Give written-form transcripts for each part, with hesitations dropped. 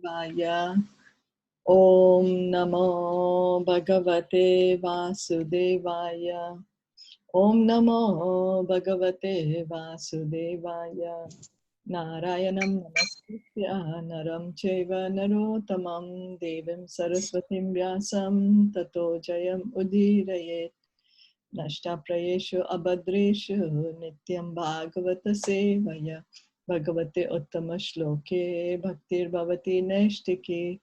Vaya. Om Namo Bhagavate Vasudevaya. Om Namo Bhagavate Vasudevaya. Narayanam Namaskritya Naram Chaiva Narottamam Devim Saraswatim Vyasam Tato Jayam Udirayet. Nashta Prayeshu Abhadreshu Nityam Bhagavata Sevaya. Bhagavate Uttama Shloke Bhaktir Bhavati Neshtike.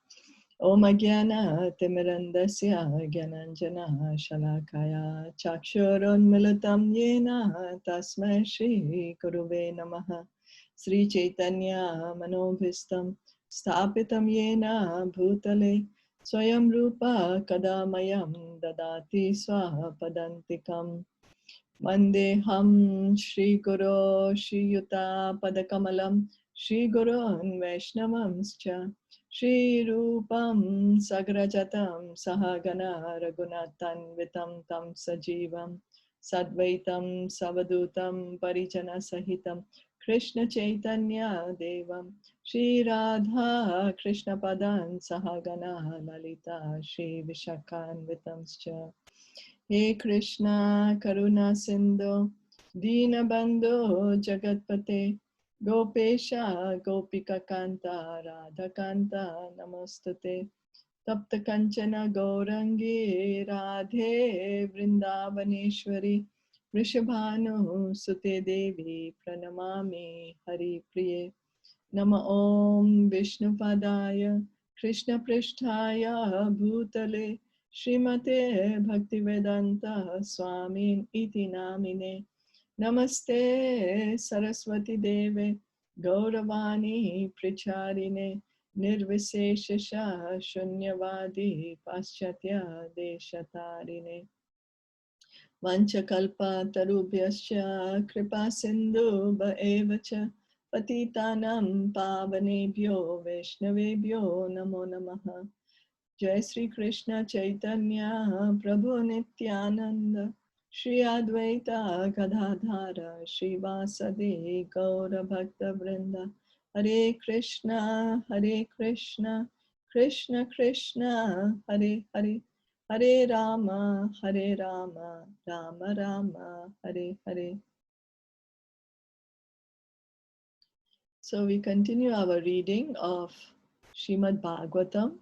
Om Ajnana Timirandasya Gyananjana Shalakaya Chakshurunmilitam Yena Tasmai Shri Guruve Namaha. Sri Caitanya Manobhistam Sthapitam Yena Bhutale Swayam Rupa Kadamayam Dadati Swapadantikam. Vandeham Shri Guru Shri Yuta Padakamalam Shri Gurun Vaishnavamscha Shri Rupam Sagrajatam Sahagana Raghunathan Vitam Tam Sajivam Sadvaitam Savadutam Parijana Sahitam Krishna Chaitanya Devam Shri Radha Krishna Padan Sahagana Lalita Shri Vishakan Vitamscha. He Krishna Karuna Sindhu Dinabandhu Jagatpate Gopesha Gopika Kanta Radha Kanta Namostate Tapta Kanchana Gaurangi Radhe Vrindavaneshwari Vrishabhanu Sute Devi Pranamami Hari Priye. Nama Om Vishnupadaya Krishna Pristhaya Bhutale Srimate Bhaktivedanta Swamin iti namine. Namaste Saraswati Deve Gauravani Pricharine Nirviseshasha Shunyavadi Paschatya Deshatarine. Vanchakalpa tarubhyascha kripa sindhu bhaevacha patitanam pavanebhyo vaishnavebhyo namo namaha. Jai Sri Krishna Chaitanya Prabhu Nityananda Shri Advaita Gadadhara Shri Vasadi Gaura Bhakta Vrinda. Hare Krishna Krishna Krishna Hare Hare Hare Rama Rama Rama Hare Hare. So we continue our reading of Srimad Bhagavatam.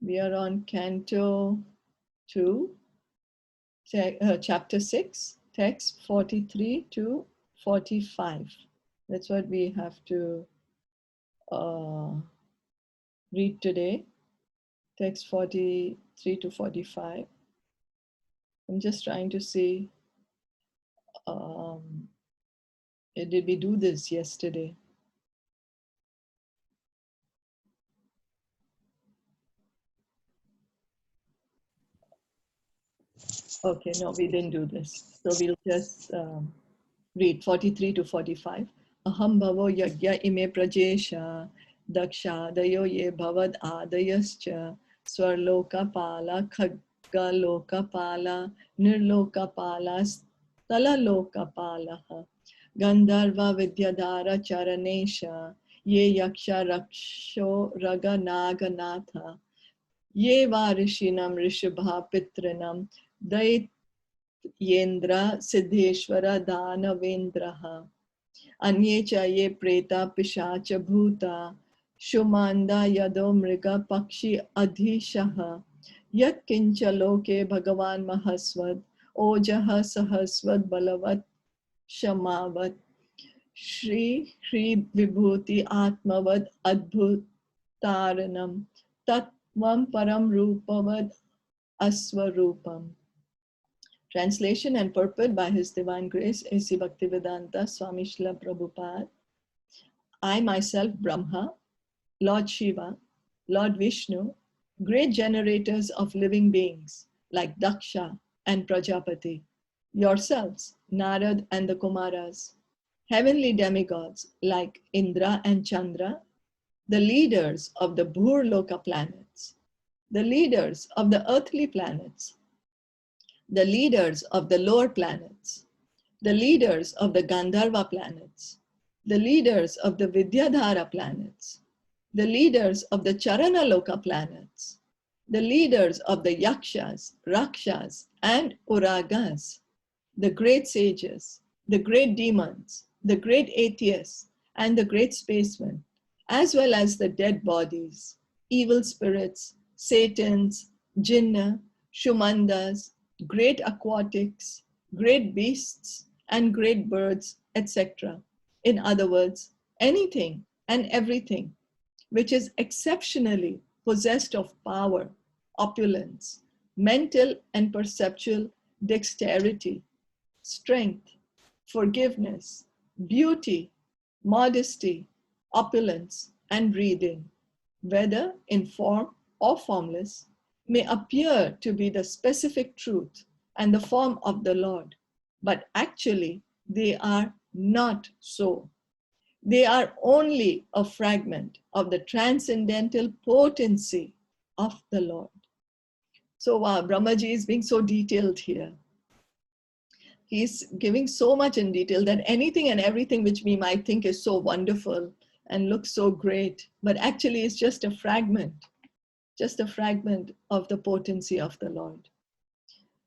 We are on Canto 2, Chapter 6, text 43 to 45. That's what we have to read today, text 43 to 45. I'm just trying to see, did we do this yesterday? Okay, no, we didn't do this. So we'll just read 43 to 45. Aham bhavo yagya ime prajesha daksha dayo ye bhavad adayascha swarloka pala khagga loka pala nirloka pala stala loka palaha gandharva vidyadhara charanesha ye yaksha raksho raga naganatha ye varishinam rishabha pitranam dait Yendra Siddheshwara Danavendraha Anye cha ye preta pishacha bhuta Shumanda yado mriga pakshi adhishaha Yat kincha loke bhagavan mahasvad Ojaha sahasvad balavat shamavat Shri Shri Vibhuti Atmavad Adbhutaranam Tatvam Param Rupavad Aswarupam. Translation and purport by His Divine Grace A.C. Bhaktivedanta Swami Srila Prabhupada. I myself, Brahma, Lord Shiva, Lord Vishnu, great generators of living beings like Daksha and Prajapati, yourselves, Narad and the Kumaras, heavenly demigods like Indra and Chandra, the leaders of the Bhurloka planets, the leaders of the earthly planets, the leaders of the lower planets, the leaders of the Gandharva planets, the leaders of the Vidyadhara planets, the leaders of the Charanaloka planets, the leaders of the Yakshas, Rakshas, and Uragas, the great sages, the great demons, the great atheists, and the great spacemen, as well as the dead bodies, evil spirits, Satans, Jinnah, Shumandas, great aquatics, great beasts, and great birds, etc. In other words, anything and everything which is exceptionally possessed of power, opulence, mental and perceptual dexterity, strength, forgiveness, beauty, modesty, opulence, and breeding, whether in form or formless, may appear to be the specific truth and the form of the Lord, but actually they are not so. They are only a fragment of the transcendental potency of the Lord. So wow, Brahmaji is being so detailed here. He's giving so much in detail that anything and everything which we might think is so wonderful and looks so great, but actually it's just a fragment of the potency of the Lord.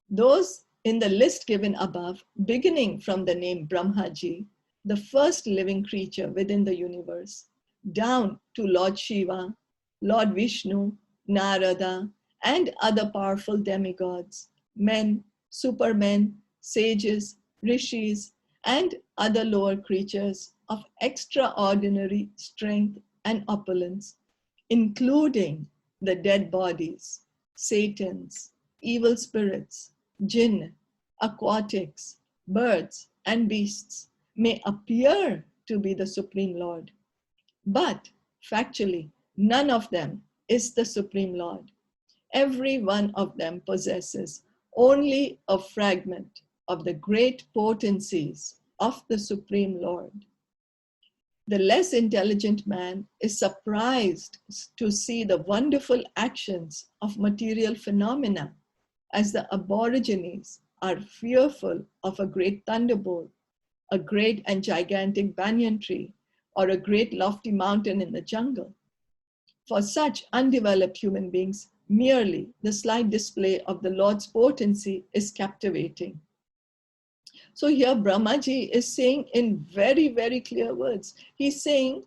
Those in the list given above, beginning from the name Brahmaji, the first living creature within the universe, down to Lord Shiva, Lord Vishnu, Narada, and other powerful demigods, men, supermen, sages, rishis, and other lower creatures of extraordinary strength and opulence, including the dead bodies, Satans, evil spirits, jinn, aquatics, birds, and beasts, may appear to be the Supreme Lord. But factually, none of them is the Supreme Lord. Every one of them possesses only a fragment of the great potencies of the Supreme Lord. The less intelligent man is surprised to see the wonderful actions of material phenomena, as the aborigines are fearful of a great thunderbolt, a great and gigantic banyan tree, or a great lofty mountain in the jungle. For such undeveloped human beings, merely the slight display of the Lord's potency is captivating. So here Brahmaji is saying in very, very clear words, he's saying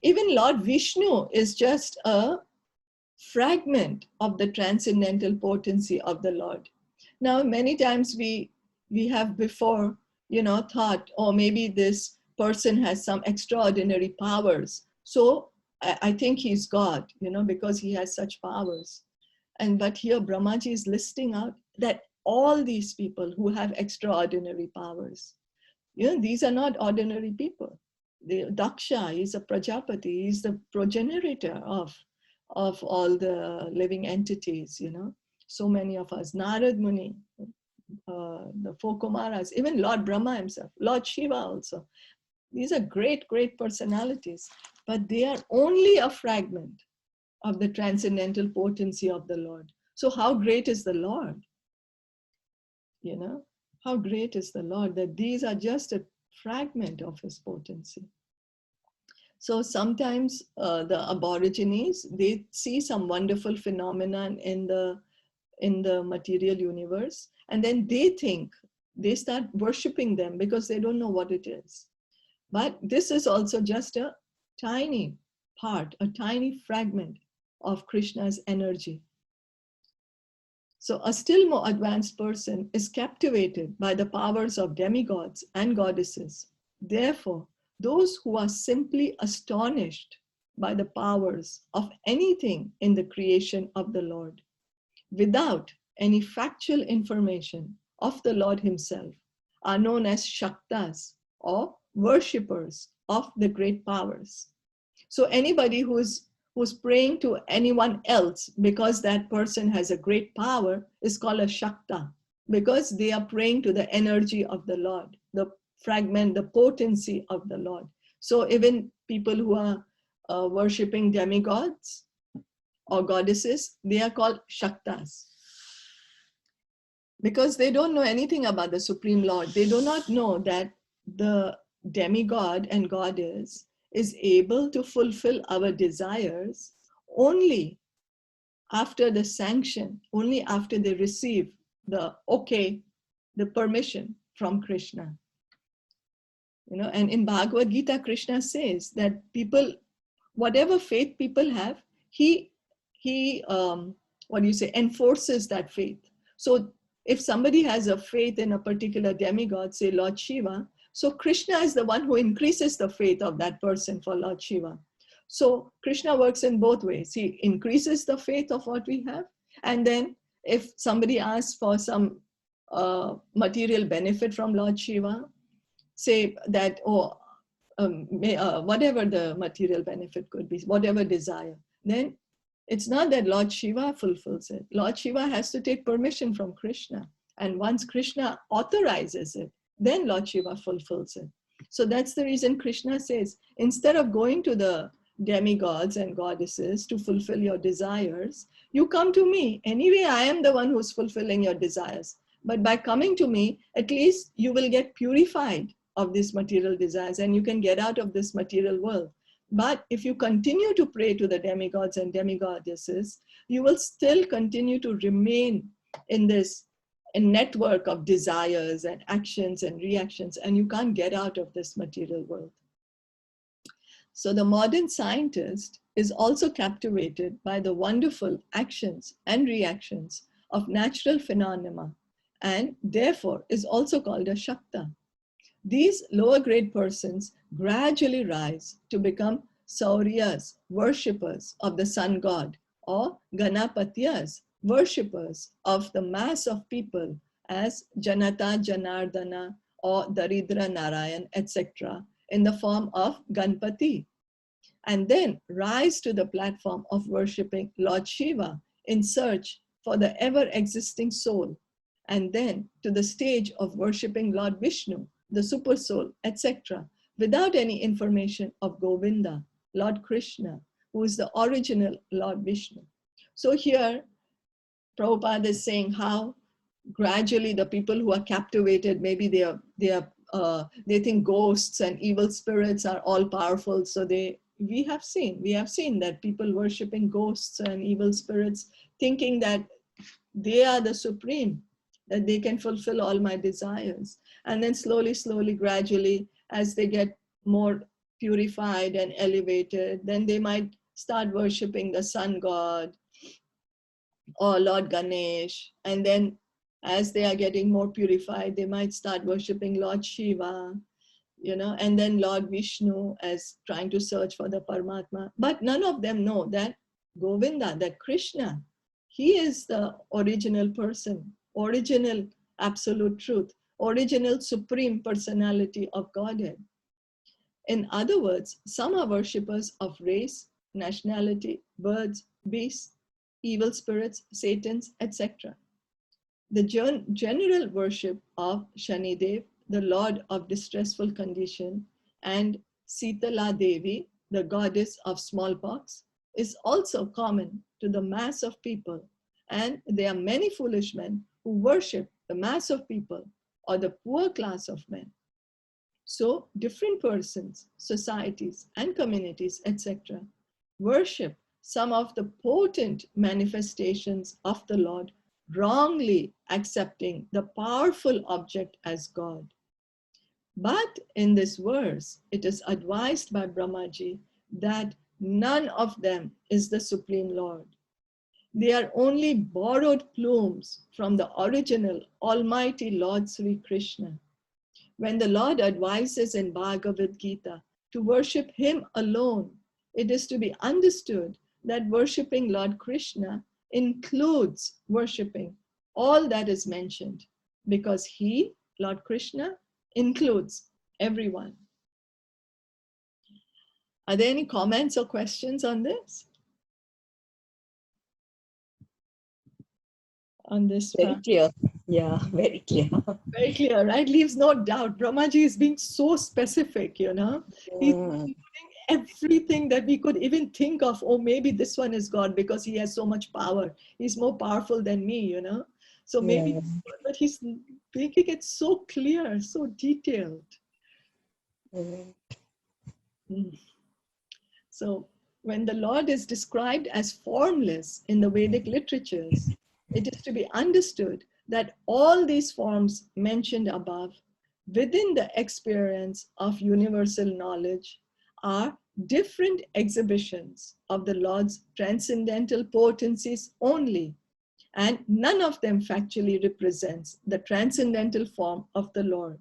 even Lord Vishnu is just a fragment of the transcendental potency of the Lord. Now, many times we have before, thought, oh, maybe this person has some extraordinary powers. So I think he's God, because he has such powers. But here Brahmaji is listing out that all these people who have extraordinary powers, these are not ordinary people. The Daksha is a Prajapati, he's the progenitor of all the living entities, so many of us, Narad Muni, the four Kumaras, even Lord Brahma himself, Lord Shiva also. These are great, great personalities, but they are only a fragment of the transcendental potency of the Lord. So how great is the Lord? How great is the Lord that these are just a fragment of his potency. So sometimes the aborigines, they see some wonderful phenomenon in the material universe, and then they start worshiping them because they don't know what it is. But this is also just a tiny part, a tiny fragment of Krishna's energy. So a still more advanced person is captivated by the powers of demigods and goddesses. Therefore, those who are simply astonished by the powers of anything in the creation of the Lord, without any factual information of the Lord himself, are known as Shaktas, or worshippers of the great powers. So anybody who's praying to anyone else because that person has a great power is called a Shakta, because they are praying to the energy of the Lord, the fragment, the potency of the Lord. So even people who are worshipping demigods or goddesses, they are called Shaktas, because they don't know anything about the Supreme Lord. They do not know that the demigod and goddess is able to fulfill our desires only after the sanction, only after they receive the okay, the permission from Krishna. You know, and in Bhagavad Gita, Krishna says that people, whatever faith people have, he enforces that faith. So if somebody has a faith in a particular demigod, say Lord Shiva, so Krishna is the one who increases the faith of that person for Lord Shiva. So Krishna works in both ways. He increases the faith of what we have, and then if somebody asks for some material benefit from Lord Shiva, say that, whatever the material benefit could be, whatever desire, then it's not that Lord Shiva fulfills it. Lord Shiva has to take permission from Krishna. And once Krishna authorizes it, then Lord Shiva fulfills it. So that's the reason Krishna says, instead of going to the demigods and goddesses to fulfill your desires, you come to me. Anyway, I am the one who's fulfilling your desires. But by coming to me, at least you will get purified of these material desires and you can get out of this material world. But if you continue to pray to the demigods and demigoddesses, you will still continue to remain in this network of desires and actions and reactions, and you can't get out of this material world. So the modern scientist is also captivated by the wonderful actions and reactions of natural phenomena, and therefore is also called a Shakta. These lower grade persons gradually rise to become Sauryas, worshippers of the sun god, or Ganapatyas, worshippers of the mass of people as Janata, Janardana, or Daridra Narayan, etc., in the form of Ganpati, and then rise to the platform of worshipping Lord Shiva in search for the ever-existing soul, and then to the stage of worshipping Lord Vishnu, the super soul, etc., without any information of Govinda, Lord Krishna, who is the original Lord Vishnu. So here, Prabhupada is saying how gradually the people who are captivated, maybe they think ghosts and evil spirits are all powerful. So we have seen that people worshipping ghosts and evil spirits, thinking that they are the supreme, that they can fulfill all my desires. And then slowly, gradually, as they get more purified and elevated, then they might start worshipping the sun god or Lord Ganesh. And then as they are getting more purified, they might start worshipping Lord Shiva, and then Lord Vishnu as trying to search for the Paramatma. But none of them know that Govinda, that Krishna, he is the original person, original absolute truth, original supreme personality of Godhead. In other words, some are worshippers of race, nationality, birds, beasts, evil spirits, Satans, etc. The general worship of Shanidev, the Lord of distressful condition, and Sitala Devi, the goddess of smallpox, is also common to the mass of people. And there are many foolish men who worship the mass of people or the poor class of men. So different persons, societies, and communities, etc., worship some of the potent manifestations of the Lord, wrongly accepting the powerful object as God. But in this verse, it is advised by Brahmaji that none of them is the Supreme Lord. They are only borrowed plumes from the original Almighty Lord Sri Krishna. When the Lord advises in Bhagavad Gita to worship Him alone, it is to be understood that worshipping Lord Krishna includes worshipping all that is mentioned, because He, Lord Krishna, includes everyone. Are there any comments or questions on this? On this Very clear. Yeah, very clear. Very clear, right? Leaves no doubt. Brahmaji is being so specific, He's including everything that we could even think of. Oh, maybe this one is God because he has so much power. He's more powerful than me, So maybe, but he's making it so clear, so detailed. Mm. So when the Lord is described as formless in the Vedic literatures, it is to be understood that all these forms mentioned above within the experience of universal knowledge are different exhibitions of the Lord's transcendental potencies only, and none of them factually represents the transcendental form of the Lord.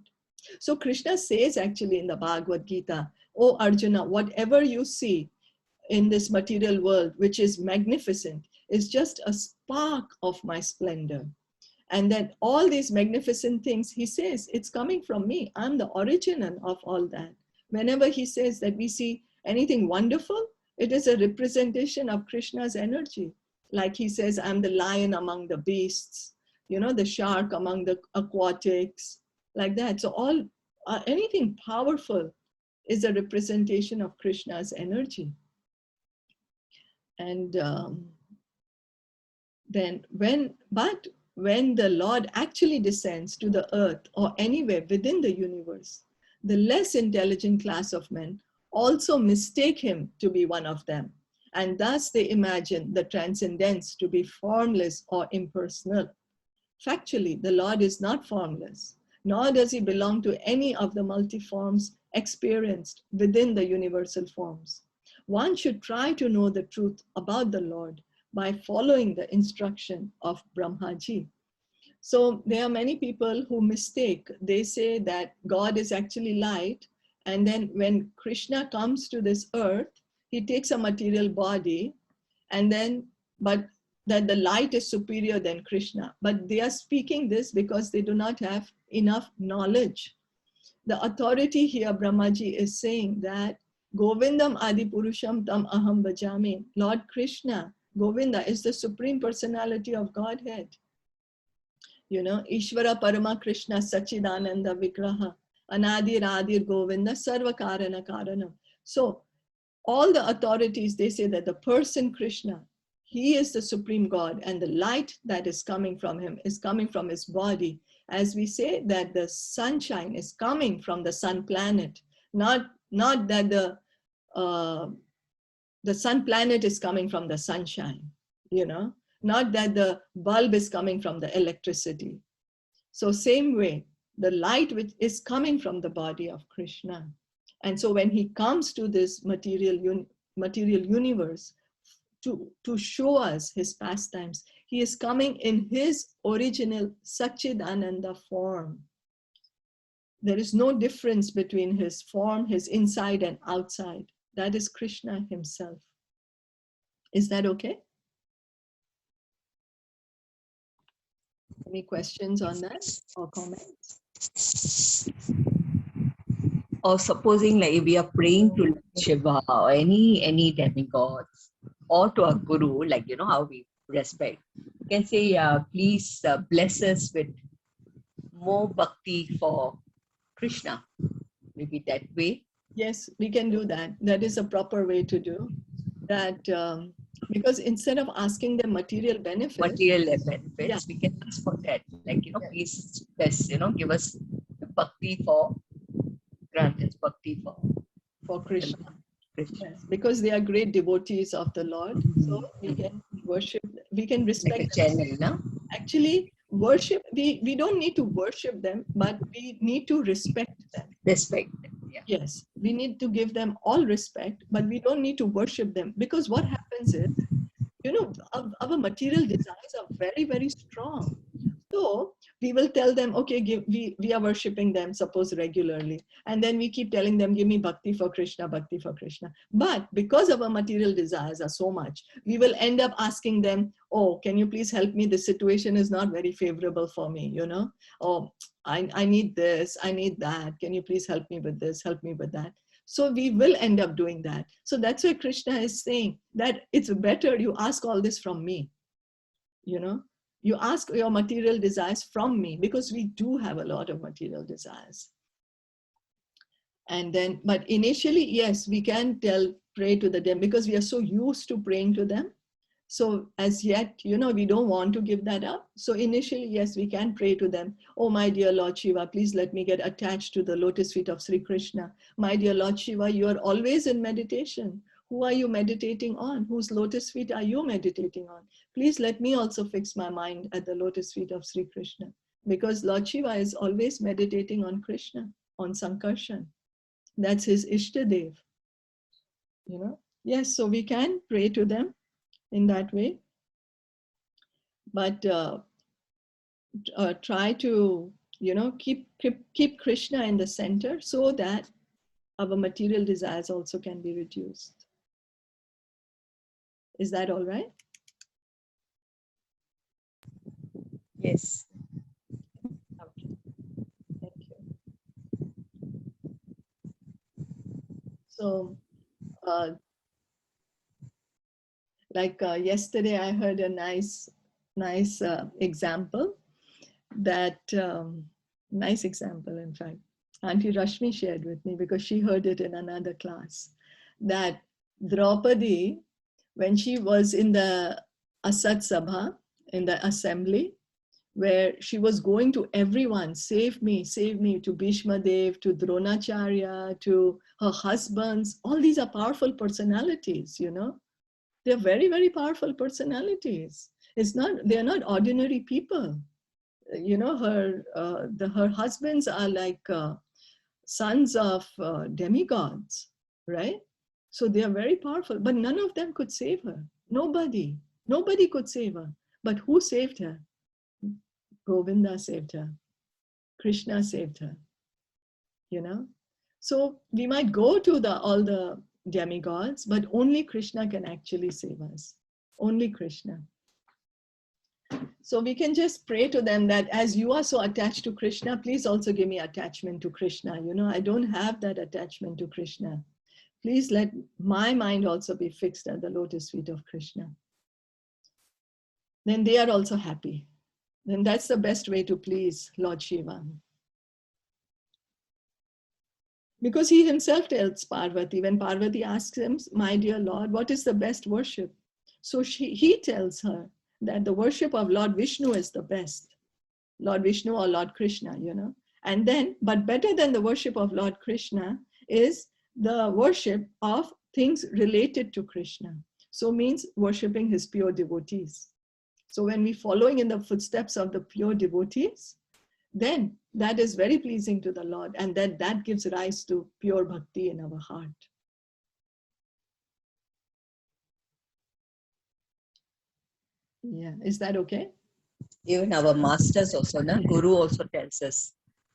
So Krishna says actually in the Bhagavad Gita, "Oh Arjuna, whatever you see in this material world, which is magnificent, is just a spark of my splendor. And that all these magnificent things," he says, "it's coming from me. I'm the origin of all that." Whenever he says that we see anything wonderful, it is a representation of Krishna's energy. Like he says, "I'm the lion among the beasts, the shark among the aquatics," like that. So anything powerful is a representation of Krishna's energy. And when the Lord actually descends to the earth or anywhere within the universe, the less intelligent class of men also mistake him to be one of them. And thus they imagine the transcendence to be formless or impersonal. Factually, the Lord is not formless, nor does he belong to any of the multi-forms experienced within the universal forms. One should try to know the truth about the Lord by following the instruction of Brahmaji. So there are many people who mistake. They say that God is actually light, and then when Krishna comes to this earth, he takes a material body, but that the light is superior than Krishna. But they are speaking this because they do not have enough knowledge. The authority here, Brahmaji, is saying that Govindam Adi Purusham Tam Aham Bhajami. Lord Krishna, Govinda, is the Supreme Personality of Godhead. Ishvara Parama Krishna Sachidananda Vigraha Anadir Adir Govinda Sarva Karana Karanam. So all the authorities, they say that the person Krishna, he is the Supreme God, and the light that is coming from him is coming from his body. As we say that the sunshine is coming from the sun planet, not that the sun planet is coming from the sunshine, not that the bulb is coming from the electricity. So same way, the light which is coming from the body of Krishna. And so when he comes to this material universe to show us his pastimes, he is coming in his original Satchidananda form. There is no difference between his form, his inside and outside. That is Krishna himself. Is that okay? Any questions on that or comments? Or supposing like we are praying to Shiva or any demigods or to a guru, like how we respect, you can say, please bless us with more bhakti for Krishna. Maybe that way. Yes, we can do that. That is a proper way to do that. Because instead of asking them material benefits, yeah, we can ask for that. Like, please bless, give us the bhakti grant us bhakti for Krishna. Yes, because they are great devotees of the Lord. So we can worship, we can respect like a channel, no? Actually, worship, we don't need to worship them, but we need to respect them. Respect them, yeah. Yes, we need to give them all respect, but we don't need to worship them, because what happens is, our material desires are very, very strong. So we will tell them, okay, we are worshipping them, suppose regularly. And then we keep telling them, give me bhakti for Krishna, bhakti for Krishna. But because our material desires are so much, we will end up asking them, oh, can you please help me? The situation is not very favorable for me, Oh, I need this, I need that. Can you please help me with this, help me with that? So we will end up doing that. So that's why Krishna is saying that it's better you ask all this from me, You ask your material desires from me, because we do have a lot of material desires. And then, but initially, yes, we can pray to them, because we are so used to praying to them. So as yet, we don't want to give that up. So initially, yes, we can pray to them. Oh, my dear Lord Shiva, please let me get attached to the lotus feet of Sri Krishna. My dear Lord Shiva, you are always in meditation. Who are you meditating on? Whose lotus feet are you meditating on? Please let me also fix my mind at the lotus feet of Sri Krishna, because Lord Shiva is always meditating on Krishna, on Sankarshan. That's his Ishtadev. You know? Yes, so we can pray to them in that way, but try to, keep Krishna in the center so that our material desires also can be reduced. Is that all right? Yes. Okay. Thank you. So, yesterday, I heard a nice example that, nice example, in fact, Auntie Rashmi shared with me because she heard it in another class, that Draupadi, when she was in the Asat Sabha, in the assembly, where she was going to everyone, save me, to Bhishma Dev, to Dronacharya, to her husbands. All these are powerful personalities, They're very, very powerful personalities. They're not ordinary people. Her husbands are like sons of demigods, right? So they are very powerful, but none of them could save her. Nobody could save her. But who saved her? Govinda saved her. Krishna saved her. So we might go to all the demigods, but only Krishna can actually save us. Only Krishna. So we can just pray to them that as you are so attached to Krishna, please also give me attachment to Krishna. I don't have that attachment to Krishna. Please let my mind also be fixed at the lotus feet of Krishna. Then they are also happy. Then that's the best way to please Lord Shiva. Because he himself tells Parvati, when Parvati asks him, my dear Lord, what is the best worship? So he tells her that the worship of Lord Vishnu is the best. Lord Vishnu or Lord Krishna, And then, but better than the worship of Lord Krishna is the worship of things related to Krishna. So means worshipping his pure devotees. So when we're following in the footsteps of the pure devotees, then that is very pleasing to the Lord, and then that gives rise to pure bhakti in our heart. Yeah, is that okay? Even our masters also, Guru also tells us.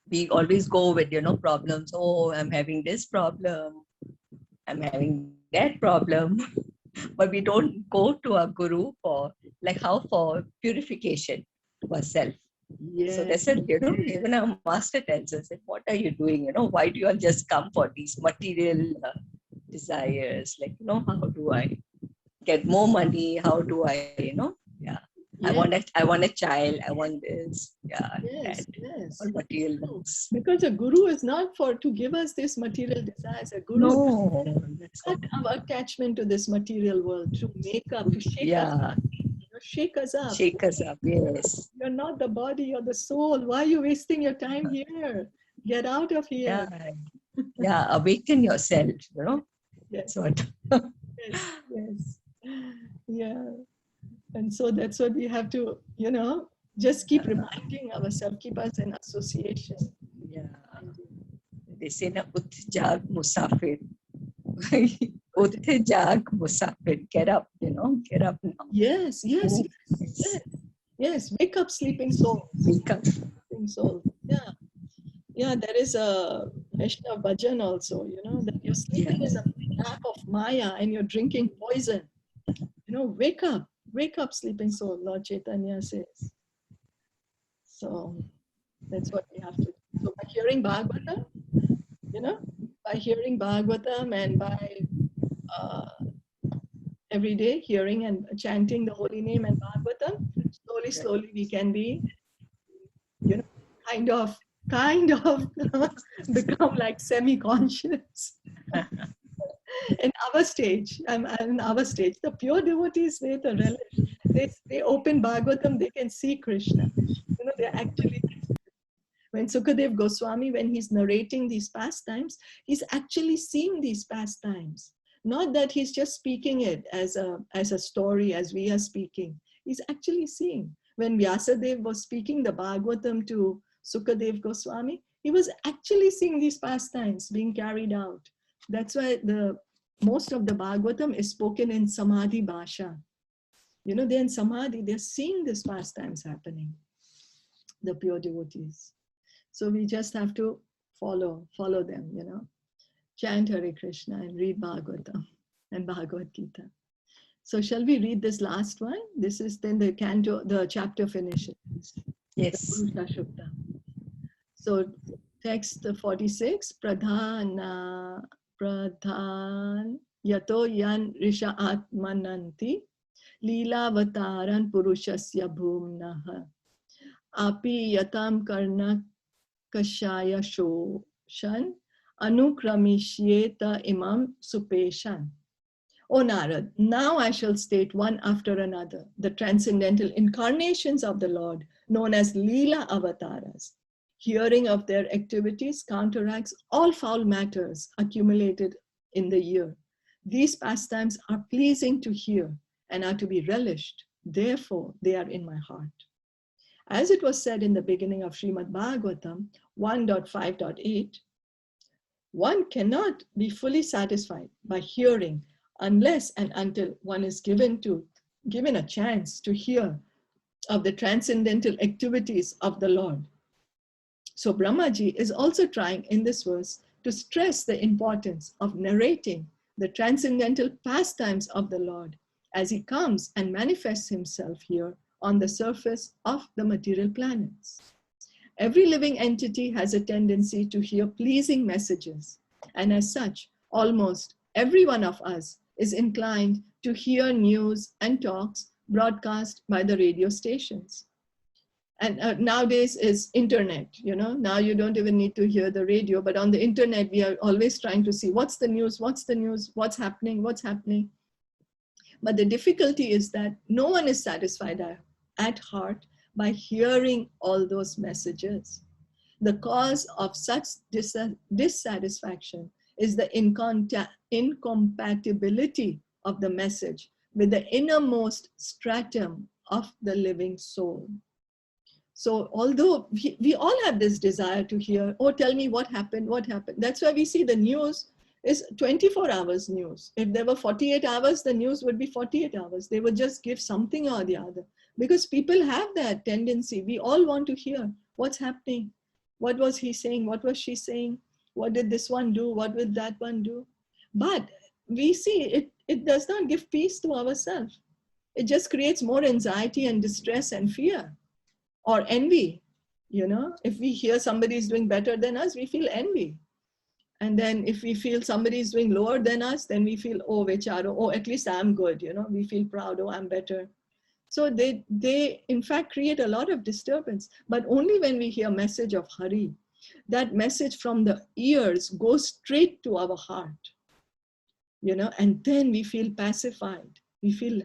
We always go with, problems. Oh, I'm having this problem. I'm having that problem. But we don't go to a Guru for purification to ourselves. Yes. So that's it, even our master tells us, what are you doing? Why do you all just come for these material desires? How do I get more money? How do I, yeah. Yes. I want a child. I want this. Yeah. Yes, that. yes. All material ones. Because a guru is not to give us this material desires. A guru is not our attachment to this material world, to make up, to shake us up. Shake us up. Shake us up, yes. You're not the body, you're the soul. Why are you wasting your time here? Get out of here. Yeah, awaken yourself, Yes. What? Yes. Yeah. And so that's what we have to, just keep reminding ourselves, keep us in association. Yeah. They say na uth jag musafir. Uth jag musafir. Get up, get up now. Yes. Yes, wake up, sleeping soul. Wake up. Sleeping soul. Yeah. Yeah, there is a Vaishnav bhajan also, that you're sleeping in the lap of Maya and you're drinking poison. Wake up, sleeping soul, Lord Caitanya says. So that's what we have to do. So by hearing Bhagavatam, by hearing Bhagavatam and by every day hearing and chanting the holy name and Bhagavatam, slowly we can be, kind of become like semi-conscious. In our stage, the pure devotees, they open Bhagavatam, they can see Krishna. They're actually, when Sukadev Goswami, when he's narrating these pastimes, he's actually seeing these pastimes. Not that he's just speaking it as a story, as we are speaking. He's actually seeing. When Vyasadeva was speaking the Bhagavatam to Sukadev Goswami, he was actually seeing these pastimes being carried out. That's why most of the Bhagavatam is spoken in Samadhi Bhasha. You know, they're in Samadhi, they're seeing these pastimes happening, the pure devotees. So we just have to follow them, you know. Chant Hare Krishna and read Bhagavatam and Bhagavad Gita. So shall we read this last one? This is then the canto, the chapter finishes. Yes. The Purusha Shukta. So text 46, Pradhan yato yan risha atmananti Leelavataran Purushasya Bhumnaha Api Yatam Karna Kashaya Shoshan Anukramishiyeta Imam Supeshan. O Narad, now I shall state one after another the transcendental incarnations of the Lord, known as Leela Avataras. Hearing of their activities counteracts all foul matters accumulated in the year. These pastimes are pleasing to hear and are to be relished. Therefore, they are in my heart. As it was said in the beginning of Srimad Bhagavatam 1.5.8, one cannot be fully satisfied by hearing unless and until one is given a chance to hear of the transcendental activities of the Lord. So Brahmaji is also trying in this verse to stress the importance of narrating the transcendental pastimes of the Lord as he comes and manifests himself here on the surface of the material planets. Every living entity has a tendency to hear pleasing messages, and as such, almost every one of us is inclined to hear news and talks broadcast by the radio stations. And nowadays is internet, you know, now you don't even need to hear the radio, but on the internet, we are always trying to see what's the news, what's happening. But the difficulty is that no one is satisfied at heart by hearing all those messages. The cause of such dissatisfaction is the incompatibility of the message with the innermost stratum of the living soul. So although we all have this desire to hear, oh, tell me what happened. That's why we see the news is 24 hours news. If there were 48 hours, the news would be 48 hours. They would just give something or the other because people have that tendency. We all want to hear what's happening. What was he saying? What was she saying? What did this one do? What did that one do? But we see it does not give peace to ourselves. It just creates more anxiety and distress and fear. Or envy, you know, if we hear somebody is doing better than us, we feel envy. And then if we feel somebody is doing lower than us, then we feel, oh, vecharo, oh, at least I'm good, you know, we feel proud, oh, I'm better. So they in fact create a lot of disturbance, but only when we hear message of Hari, that message from the ears goes straight to our heart, you know, and then we feel pacified, we feel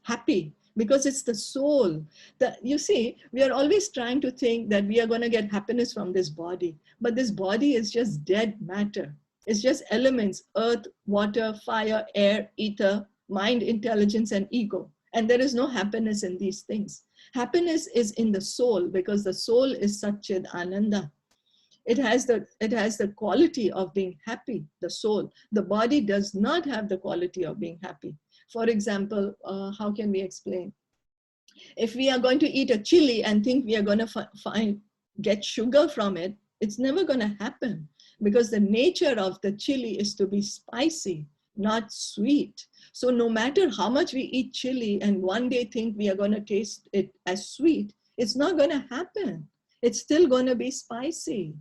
happy. Because it's the soul that, you see, we are always trying to think that we are going to get happiness from this body. But this body is just dead matter. It's just elements, earth, water, fire, air, ether, mind, intelligence, and ego. And there is no happiness in these things. Happiness is in the soul because the soul is Satchid Ananda. It has the quality of being happy, the soul. The body does not have the quality of being happy. For example, how can we explain? If we are going to eat a chili and think we are going to get sugar from it, it's never going to happen because the nature of the chili is to be spicy, not sweet. So no matter how much we eat chili and one day think we are going to taste it as sweet, it's not going to happen. It's still going to be spicy.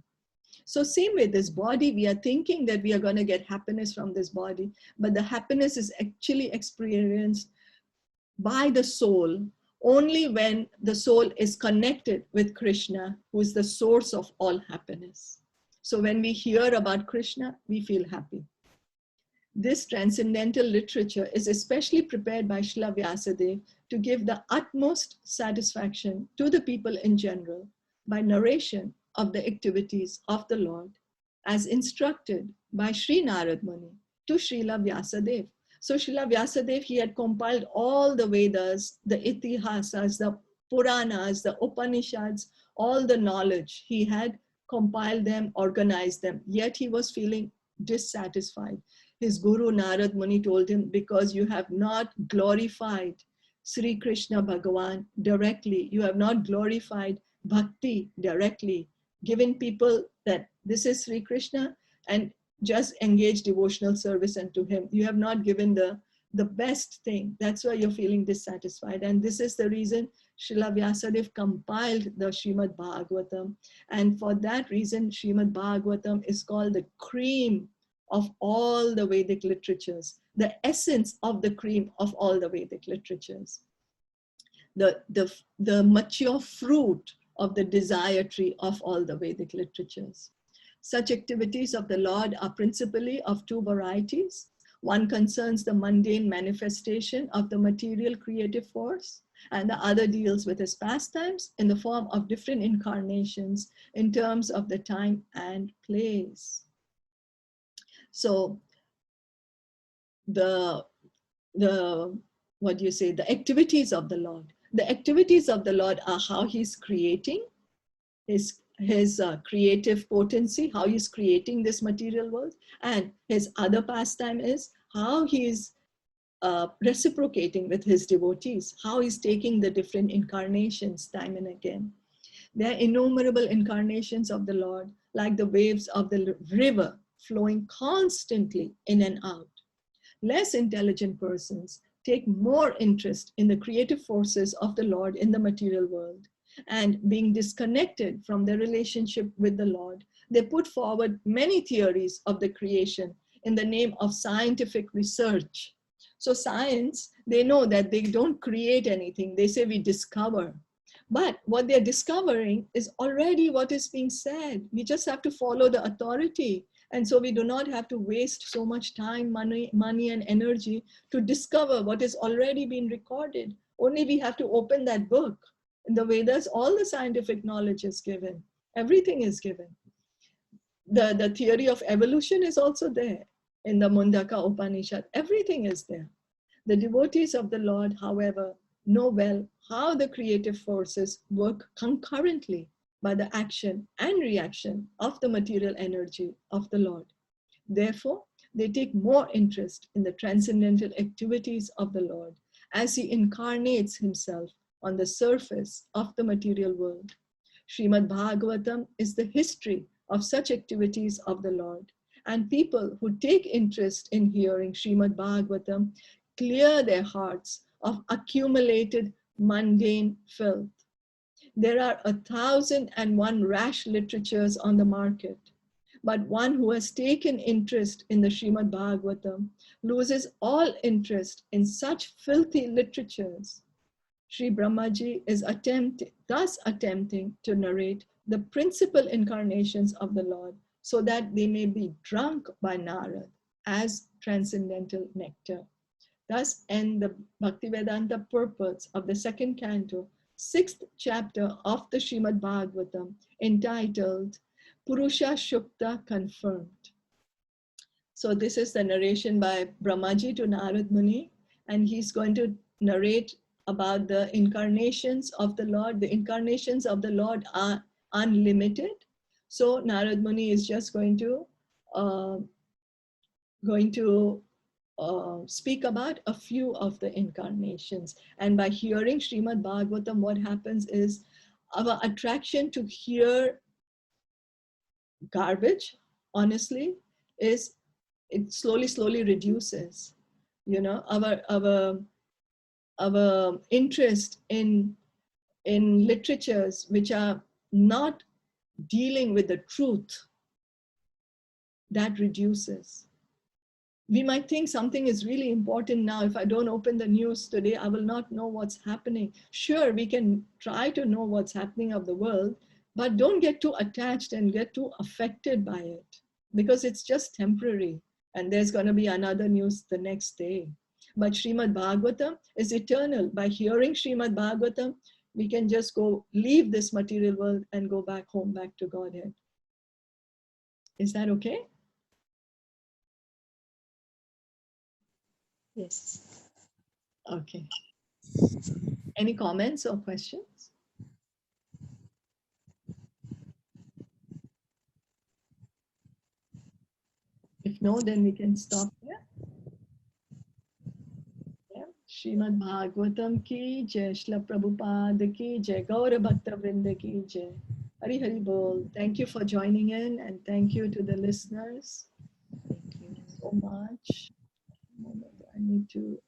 So same with this body, we are thinking that we are going to get happiness from this body, but the happiness is actually experienced by the soul only when the soul is connected with Krishna, who is the source of all happiness. So when we hear about Krishna, we feel happy. This transcendental literature is especially prepared by Srila Vyasadeva to give the utmost satisfaction to the people in general by narration of the activities of the Lord as instructed by Sri Narad Muni to Srila Vyasadeva. So Srila Vyasadeva, he had compiled all the Vedas, the Itihasas, the Puranas, the Upanishads, all the knowledge. He had compiled them, organized them, yet he was feeling dissatisfied. His guru Narad Muni told him, because you have not glorified Sri Krishna Bhagavan directly, you have not glorified bhakti directly, given people that this is Sri Krishna and just engage devotional service unto him. You have not given the best thing. That's why you're feeling dissatisfied. And this is the reason Srila Vyasadeva compiled the Srimad Bhagavatam. And for that reason, Srimad Bhagavatam is called the cream of all the Vedic literatures, the essence of the cream of all the Vedic literatures, the mature fruit of the desire tree of all the Vedic literatures. Such activities of the Lord are principally of two varieties. One concerns the mundane manifestation of the material creative force, and the other deals with his pastimes in the form of different incarnations in terms of the time and place. So the activities of the Lord. The activities of the Lord are how he's creating his creative potency, how he's creating this material world, and his other pastime is how he's reciprocating with his devotees, how he's taking the different incarnations time and again. There are innumerable incarnations of the Lord, like the waves of the river flowing constantly in and out. Less intelligent persons take more interest in the creative forces of the Lord in the material world, and being disconnected from their relationship with the Lord, they put forward many theories of the creation in the name of scientific research. So science, they know that they don't create anything. They say we discover. But what they're discovering is already what is being said. We just have to follow the authority. And so we do not have to waste so much time, money and energy to discover what has already been recorded. Only we have to open that book. In the Vedas, all the scientific knowledge is given. Everything is given. The theory of evolution is also there. In the Mundaka Upanishad, everything is there. The devotees of the Lord, however, know well how the creative forces work concurrently by the action and reaction of the material energy of the Lord. Therefore, they take more interest in the transcendental activities of the Lord as he incarnates himself on the surface of the material world. Srimad Bhagavatam is the history of such activities of the Lord, and people who take interest in hearing Srimad Bhagavatam clear their hearts of accumulated mundane filth. There are 1,001 rash literatures on the market, but one who has taken interest in the Srimad Bhagavatam loses all interest in such filthy literatures. Sri Brahmaji is thus attempting to narrate the principal incarnations of the Lord so that they may be drunk by Narad as transcendental nectar. Thus end the Bhaktivedanta purports of the second canto, 6th chapter of the Srimad Bhagavatam, entitled Purusha Shukta Confirmed. So this is the narration by Brahmaji to Narad Muni, and he's going to narrate about the incarnations of the Lord. The incarnations of the Lord are unlimited. So Narad Muni is just going to speak about a few of the incarnations. And by hearing Srimad Bhagavatam, what happens is our attraction to hear garbage, honestly, is it slowly reduces. You know, our interest in literatures which are not dealing with the truth, that reduces. We might think something is really important now. If I don't open the news today, I will not know what's happening. Sure, we can try to know what's happening of the world, but don't get too attached and get too affected by it, because it's just temporary and there's going to be another news the next day. But Srimad Bhagavatam is eternal. By hearing Srimad Bhagavatam, we can just leave this material world and go back home, back to Godhead. Is that okay? Yes. Okay. Any comments or questions? If no, then we can stop here. Yeah. Srimad Bhagavatam ki jai, Shila Prabhupada ki jai, Gaura Bhakta Vrinda ki jai. Hari Hari Bol. Thank you for joining in, and thank you to the listeners Thank you. so much. Moment, I need to